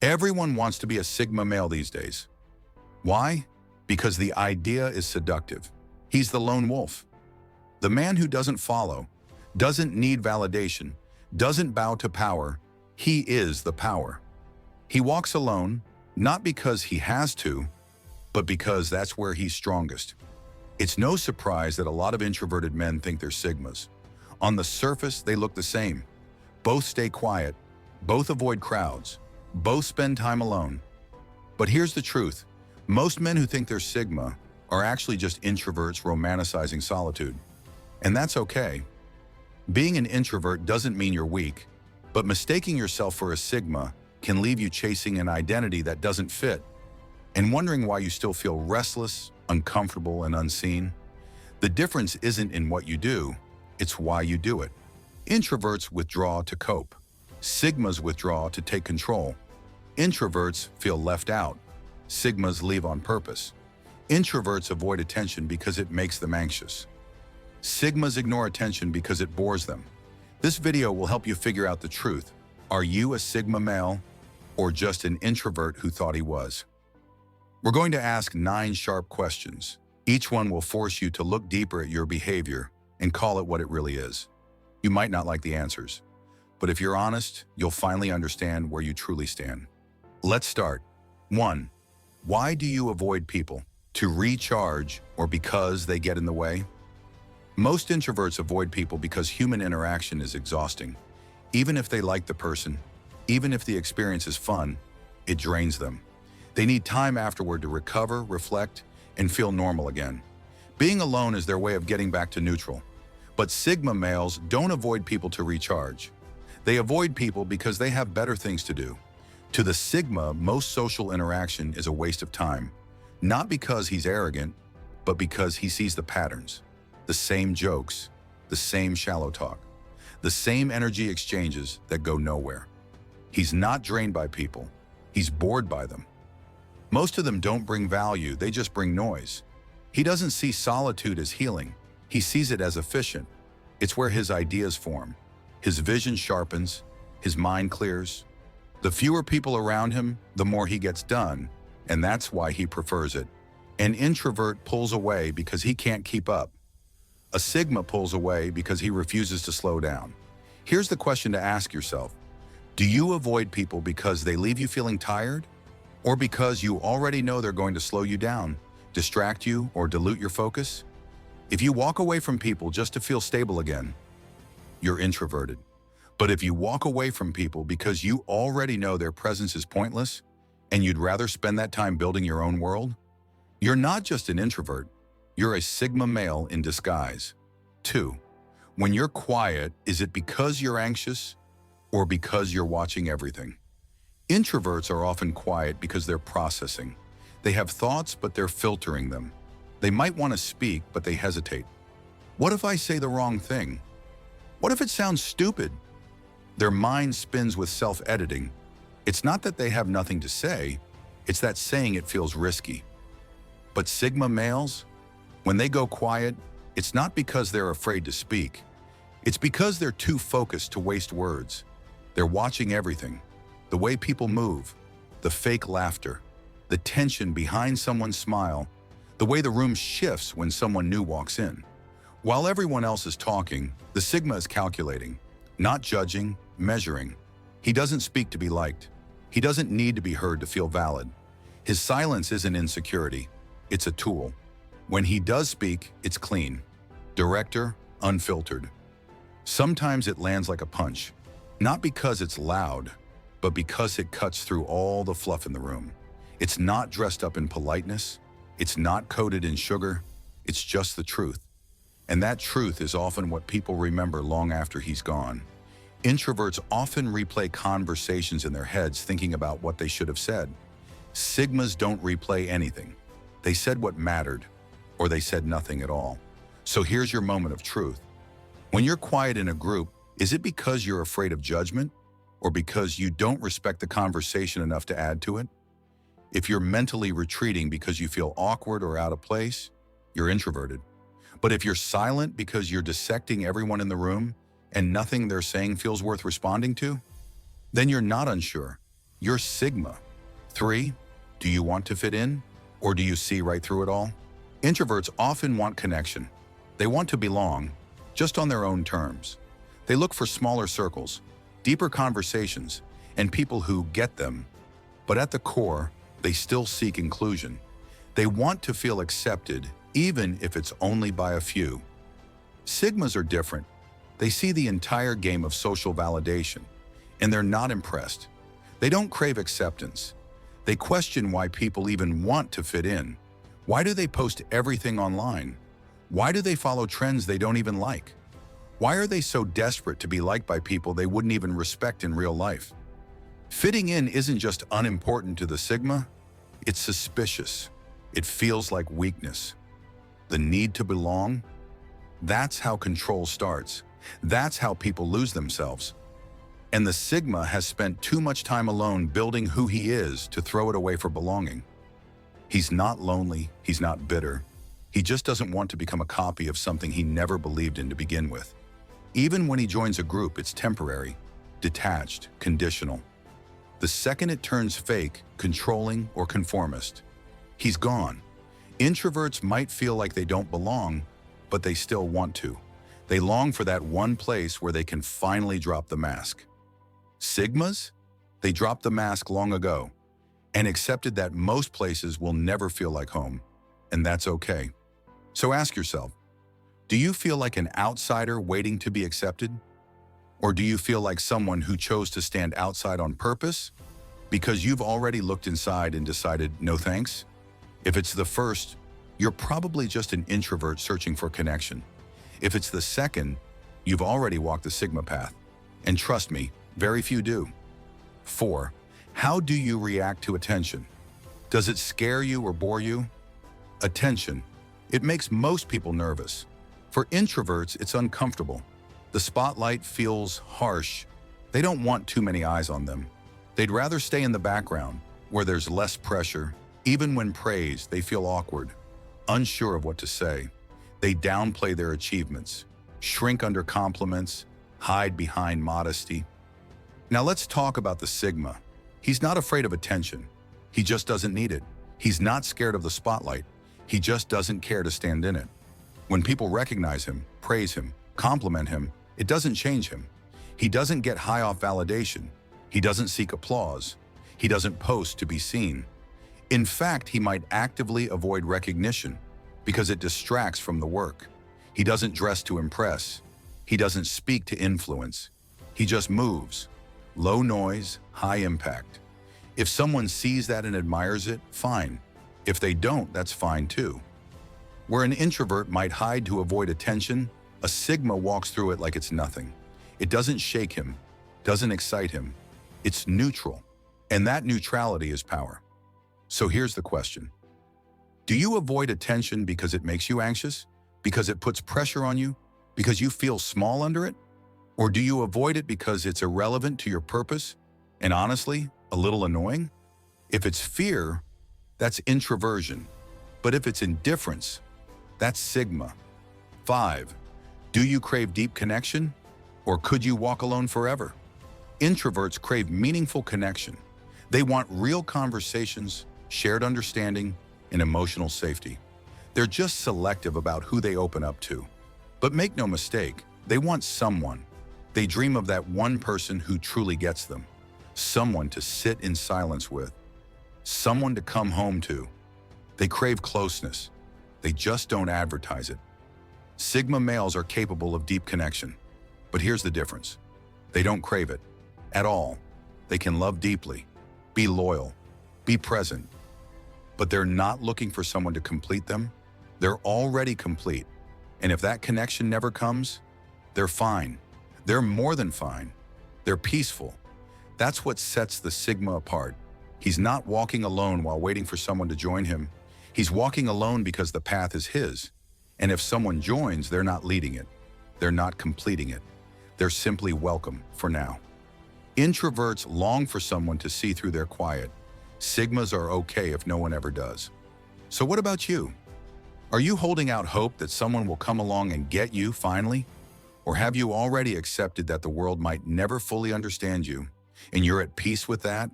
Everyone wants to be a Sigma male these days. Why? Because the idea is seductive. He's the lone wolf. The man who doesn't follow, doesn't need validation, doesn't bow to power. He is the power. He walks alone, not because he has to, but because that's where he's strongest. It's no surprise that a lot of introverted men think they're Sigmas. On the surface, they look the same. Both stay quiet, both avoid crowds, both spend time alone. But here's the truth. Most men who think they're Sigma are actually just introverts romanticizing solitude. And that's okay. Being an introvert doesn't mean you're weak, but mistaking yourself for a Sigma can leave you chasing an identity that doesn't fit and wondering why you still feel restless, uncomfortable, and unseen. The difference isn't in what you do, it's why you do it. Introverts withdraw to cope. Sigmas withdraw to take control. Introverts feel left out. Sigmas leave on purpose. Introverts avoid attention because it makes them anxious. Sigmas ignore attention because it bores them. This video will help you figure out the truth. Are you a Sigma male or just an introvert who thought he was? We're going to ask 9 sharp questions. Each one will force you to look deeper at your behavior and call it what it really is. You might not like the answers, but if you're honest, you'll finally understand where you truly stand. Let's start. 1. Why do you avoid people? To recharge or because they get in the way? Most introverts avoid people because human interaction is exhausting. Even if they like the person, even if the experience is fun, it drains them. They need time afterward to recover, reflect, and feel normal again. Being alone is their way of getting back to neutral. But Sigma males don't avoid people to recharge. They avoid people because they have better things to do. To the Sigma, most social interaction is a waste of time, not because he's arrogant, but because he sees the patterns, the same jokes, the same shallow talk, the same energy exchanges that go nowhere. He's not drained by people, he's bored by them. Most of them don't bring value, they just bring noise. He doesn't see solitude as healing, he sees it as efficient. It's where his ideas form, his vision sharpens, his mind clears. The fewer people around him, the more he gets done, and that's why he prefers it. An introvert pulls away because he can't keep up. A Sigma pulls away because he refuses to slow down. Here's the question to ask yourself. Do you avoid people because they leave you feeling tired? Or because you already know they're going to slow you down, distract you, or dilute your focus? If you walk away from people just to feel stable again, you're introverted. But if you walk away from people because you already know their presence is pointless, and you'd rather spend that time building your own world, you're not just an introvert, you're a Sigma male in disguise. 2. When you're quiet, is it because you're anxious or because you're watching everything? Introverts are often quiet because they're processing. They have thoughts, but they're filtering them. They might want to speak, but they hesitate. What if I say the wrong thing? What if it sounds stupid? Their mind spins with self-editing. It's not that they have nothing to say, it's that saying it feels risky. But Sigma males, when they go quiet, it's not because they're afraid to speak. It's because they're too focused to waste words. They're watching everything. The way people move, the fake laughter, the tension behind someone's smile, the way the room shifts when someone new walks in. While everyone else is talking, the Sigma is calculating, not judging, measuring. He doesn't speak to be liked. He doesn't need to be heard to feel valid. His silence isn't insecurity, it's a tool. When he does speak, it's clean, director, unfiltered. Sometimes it lands like a punch, not because it's loud, but because it cuts through all the fluff in the room. It's not dressed up in politeness, it's not coated in sugar, it's just the truth. And that truth is often what people remember long after he's gone. Introverts often replay conversations in their heads thinking about what they should have said. Sigmas don't replay anything. They said what mattered, or they said nothing at all. So here's your moment of truth. When you're quiet in a group, is it because you're afraid of judgment, or because you don't respect the conversation enough to add to it? If you're mentally retreating because you feel awkward or out of place, you're introverted. But if you're silent because you're dissecting everyone in the room and nothing they're saying feels worth responding to, then you're not unsure. You're Sigma. 3. Do you want to fit in, or do you see right through it all? Introverts often want connection. They want to belong, just on their own terms. They look for smaller circles, deeper conversations, and people who get them. But at the core, they still seek inclusion. They want to feel accepted, even if it's only by a few. Sigmas are different. They see the entire game of social validation, and they're not impressed. They don't crave acceptance. They question why people even want to fit in. Why do they post everything online? Why do they follow trends they don't even like? Why are they so desperate to be liked by people they wouldn't even respect in real life? Fitting in isn't just unimportant to the Sigma, it's suspicious. It feels like weakness. The need to belong? That's how control starts. That's how people lose themselves. And the Sigma has spent too much time alone building who he is to throw it away for belonging. He's not lonely, he's not bitter. He just doesn't want to become a copy of something he never believed in to begin with. Even when he joins a group, it's temporary, detached, conditional. The second it turns fake, controlling, or conformist, he's gone. Introverts might feel like they don't belong, but they still want to. They long for that one place where they can finally drop the mask. Sigmas? They dropped the mask long ago and accepted that most places will never feel like home, and that's okay. So ask yourself, do you feel like an outsider waiting to be accepted? Or do you feel like someone who chose to stand outside on purpose because you've already looked inside and decided no thanks? If it's the first, you're probably just an introvert searching for connection. If it's the second, you've already walked the Sigma path. And trust me, very few do. 4. How do you react to attention? Does it scare you or bore you? Attention. It makes most people nervous. For introverts, it's uncomfortable. The spotlight feels harsh. They don't want too many eyes on them. They'd rather stay in the background, where there's less pressure. Even when praised, they feel awkward, unsure of what to say. They downplay their achievements, shrink under compliments, hide behind modesty. Now let's talk about the Sigma. He's not afraid of attention. He just doesn't need it. He's not scared of the spotlight. He just doesn't care to stand in it. When people recognize him, praise him, compliment him, it doesn't change him. He doesn't get high off validation. He doesn't seek applause. He doesn't post to be seen. In fact, he might actively avoid recognition because it distracts from the work. He doesn't dress to impress. He doesn't speak to influence. He just moves. Low noise, high impact. If someone sees that and admires it, fine. If they don't, that's fine too. Where an introvert might hide to avoid attention, a Sigma walks through it like it's nothing. It doesn't shake him, doesn't excite him. It's neutral, and that neutrality is power. So here's the question. Do you avoid attention because it makes you anxious? Because it puts pressure on you? Because you feel small under it? Or do you avoid it because it's irrelevant to your purpose and honestly, a little annoying? If it's fear, that's introversion. But if it's indifference, that's Sigma. 5. Do you crave deep connection? Or could you walk alone forever? Introverts crave meaningful connection. They want real conversations, shared understanding, and emotional safety. They're just selective about who they open up to. But make no mistake, they want someone. They dream of that one person who truly gets them. Someone to sit in silence with. Someone to come home to. They crave closeness. They just don't advertise it. Sigma males are capable of deep connection. But here's the difference. They don't crave it at all. They can love deeply, be loyal, be present. But they're not looking for someone to complete them. They're already complete. And if that connection never comes, they're fine. They're more than fine. They're peaceful. That's what sets the Sigma apart. He's not walking alone while waiting for someone to join him. He's walking alone because the path is his. And if someone joins, they're not leading it. They're not completing it. They're simply welcome for now. Introverts long for someone to see through their quiet. Sigmas are okay if no one ever does. So what about you? Are you holding out hope that someone will come along and get you finally? Or have you already accepted that the world might never fully understand you, and you're at peace with that?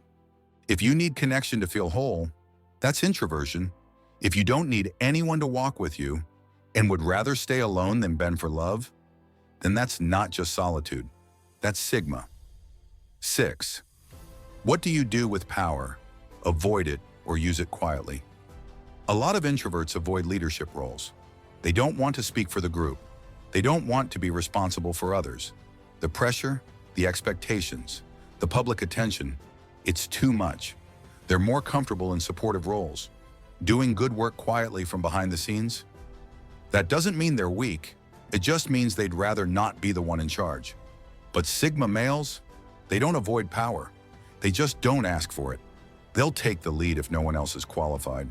If you need connection to feel whole, that's introversion. If you don't need anyone to walk with you and would rather stay alone than bend for love, then that's not just solitude. That's Sigma. 6. What do you do with power? Avoid it or use it quietly. A lot of introverts avoid leadership roles. They don't want to speak for the group. They don't want to be responsible for others. The pressure, the expectations, the public attention, it's too much. They're more comfortable in supportive roles, doing good work quietly from behind the scenes. That doesn't mean they're weak. It just means they'd rather not be the one in charge. But Sigma males, they don't avoid power. They just don't ask for it. They'll take the lead if no one else is qualified.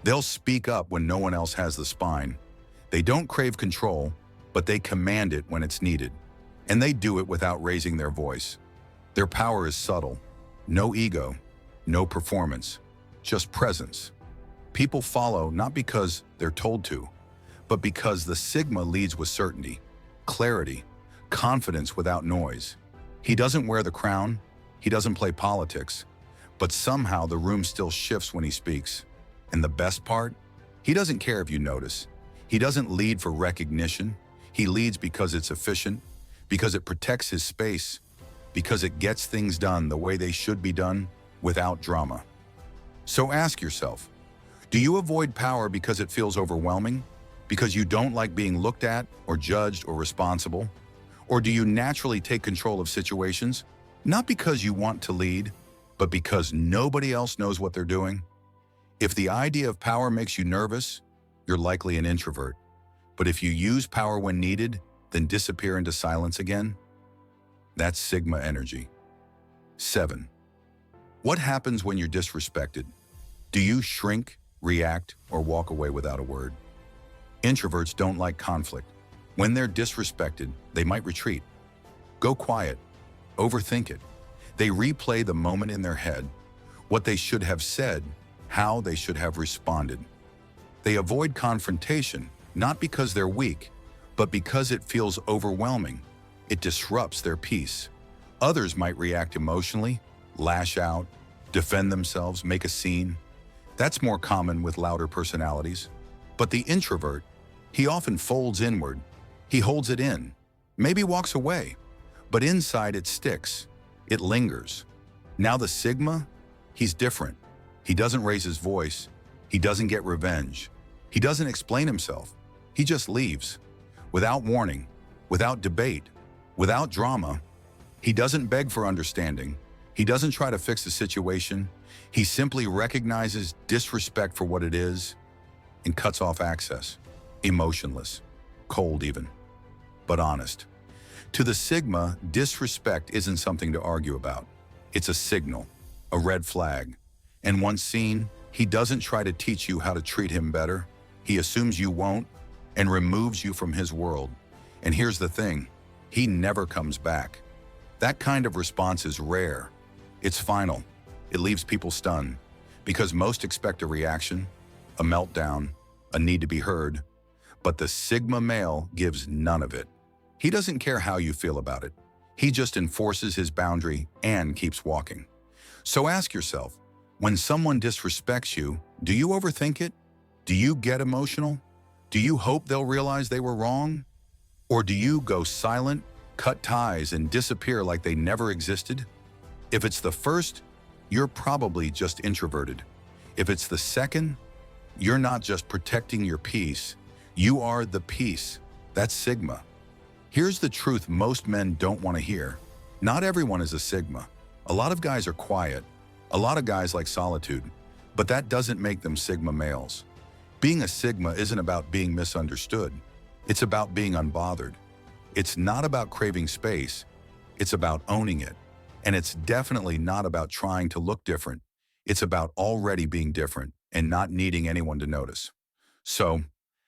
They'll speak up when no one else has the spine. They don't crave control, but they command it when it's needed. And they do it without raising their voice. Their power is subtle. No ego, no performance, just presence. People follow not because they're told to, but because the Sigma leads with certainty, clarity, confidence without noise. He doesn't wear the crown, he doesn't play politics, but somehow the room still shifts when he speaks. And the best part? He doesn't care if you notice. He doesn't lead for recognition. He leads because it's efficient, because it protects his space, because it gets things done the way they should be done without drama. So ask yourself, do you avoid power because it feels overwhelming? Because you don't like being looked at or judged or responsible? Or do you naturally take control of situations, not because you want to lead, but because nobody else knows what they're doing? If the idea of power makes you nervous, you're likely an introvert. But if you use power when needed, then disappear into silence again, that's Sigma energy. 7. What happens when you're disrespected? Do you shrink, react, or walk away without a word? Introverts don't like conflict. When they're disrespected, they might retreat, go quiet, overthink it. They replay the moment in their head, what they should have said, how they should have responded. They avoid confrontation, not because they're weak, but because it feels overwhelming. It disrupts their peace. Others might react emotionally, lash out, defend themselves, make a scene. That's more common with louder personalities. But the introvert, he often folds inward. He holds it in, maybe walks away, but inside it sticks. It lingers. Now the Sigma, he's different. He doesn't raise his voice. He doesn't get revenge. He doesn't explain himself. He just leaves. Without warning, without debate, without drama. He doesn't beg for understanding. He doesn't try to fix the situation. He simply recognizes disrespect for what it is and cuts off access. Emotionless, cold even, but honest. To the Sigma, disrespect isn't something to argue about. It's a signal, a red flag. And once seen, he doesn't try to teach you how to treat him better. He assumes you won't and removes you from his world. And here's the thing, he never comes back. That kind of response is rare. It's final. It leaves people stunned because most expect a reaction, a meltdown, a need to be heard. But the Sigma male gives none of it. He doesn't care how you feel about it. He just enforces his boundary and keeps walking. So ask yourself, when someone disrespects you, do you overthink it? Do you get emotional? Do you hope they'll realize they were wrong? Or do you go silent, cut ties, and disappear like they never existed? If it's the first, you're probably just introverted. If it's the second, you're not just protecting your peace, you are the peace. That's Sigma. Here's the truth most men don't want to hear. Not everyone is a Sigma. A lot of guys are quiet. A lot of guys like solitude. But that doesn't make them Sigma males. Being a Sigma isn't about being misunderstood. It's about being unbothered. It's not about craving space. It's about owning it. And it's definitely not about trying to look different. It's about already being different and not needing anyone to notice. So,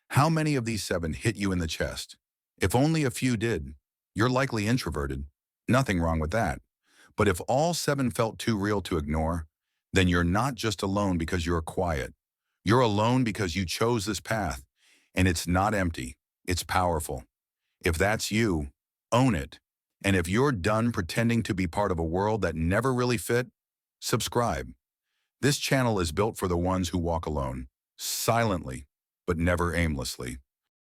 how many of these 7 hit you in the chest? If only a few did, you're likely introverted. Nothing wrong with that. But if all 7 felt too real to ignore, then you're not just alone because you're quiet. You're alone because you chose this path, and it's not empty, it's powerful. If that's you, own it. And if you're done pretending to be part of a world that never really fit, subscribe. This channel is built for the ones who walk alone, silently, but never aimlessly.